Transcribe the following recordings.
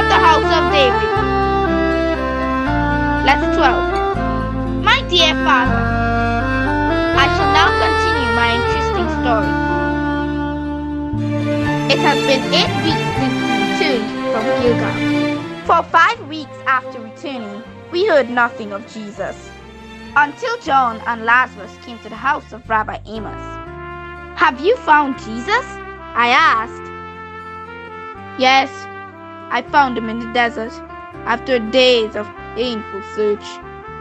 the house of David. Lesson 12. My dear Father, I shall now continue my interesting story. It has been 8 weeks since we returned from Gilgal. For 5 weeks after returning, we heard nothing of Jesus, until John and Lazarus came to the house of Rabbi Amos. "Have you found Jesus?" I asked. "Yes, I found him in the desert, after days of painful search,"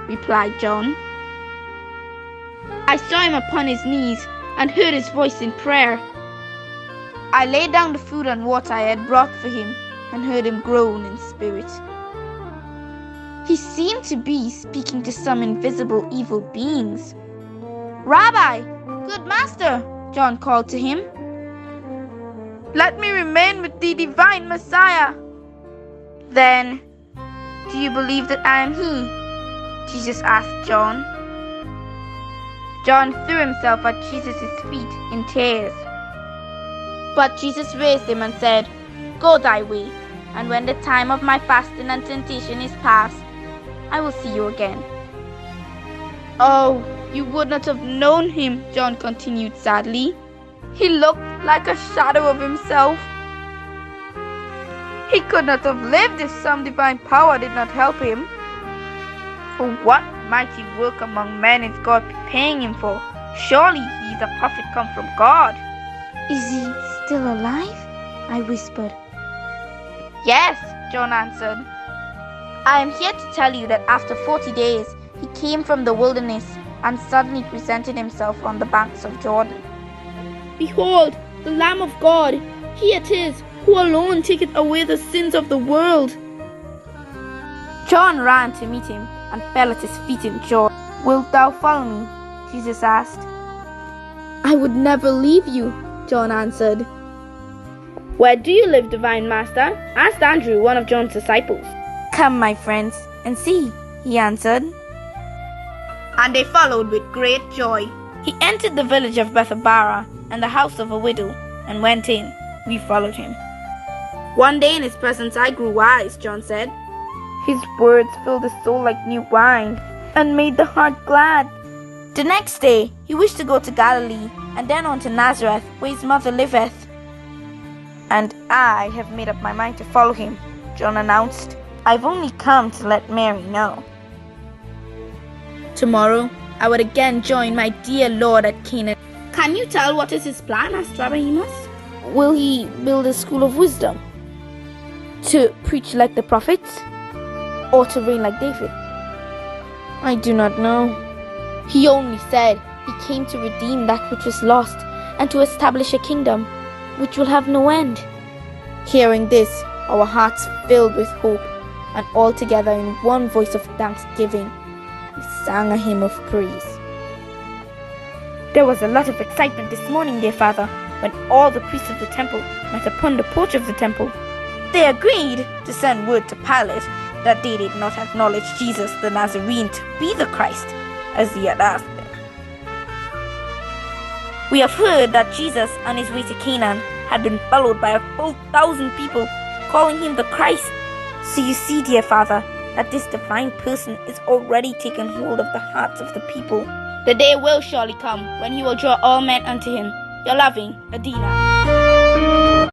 replied John. "I saw him upon his knees and heard his voice in prayer. I laid down the food and water I had brought for him and heard him groan in spirit. He seemed to be speaking to some invisible evil beings. 'Rabbi, good master,' John called to him. 'Let me remain with the divine Messiah.' 'Then, do you believe that I am he?' Jesus asked John. John threw himself at Jesus' feet in tears. But Jesus raised him and said, 'Go thy way, and when the time of my fasting and temptation is past, I will see you again.' 'Oh, you would not have known him,' John continued sadly. 'He looked like a shadow of himself. He could not have lived if some divine power did not help him. For what mighty work among men is God preparing him for? Surely he is a prophet come from God.' 'Is he still alive?' I whispered. 'Yes,' John answered. 'I am here to tell you that after 40 days he came from the wilderness and suddenly presented himself on the banks of Jordan. Behold, the Lamb of God, he it is who alone taketh away the sins of the world.' John ran to meet him and fell at his feet in joy. 'Wilt thou follow me?' Jesus asked. 'I would never leave you,' John answered. 'Where do you live, divine master?' asked Andrew, one of John's disciples. 'Come, my friends, and see,' he answered. And they followed with great joy. He entered the village of Bethabara and the house of a widow, and went in. We followed him. 'One day in his presence I grew wise,' John said. 'His words filled the soul like new wine, and made the heart glad.' The next day he wished to go to Galilee, and then on to Nazareth, where his mother liveth. 'And I have made up my mind to follow him,' John announced. 'I've only come to let Mary know.' Tomorrow I would again join my dear Lord at Canaan. 'Can you tell what is his plan?' asked Rabbi Amos. 'Will he build a school of wisdom? To preach like the prophets? Or to reign like David?' 'I do not know. He only said he came to redeem that which was lost and to establish a kingdom which will have no end.' Hearing this, our hearts filled with hope, and all together in one voice of thanksgiving, we sang a hymn of praise. There was a lot of excitement this morning, dear Father, when all the priests of the temple met upon the porch of the temple. They agreed to send word to Pilate that they did not acknowledge Jesus the Nazarene to be the Christ, as he had asked them. We have heard that Jesus, on his way to Canaan, had been followed by a full 1,000 people, calling him the Christ. So you see, dear Father, that this divine person is already taken hold of the hearts of the people. The day will surely come when he will draw all men unto him. Your loving, Adina.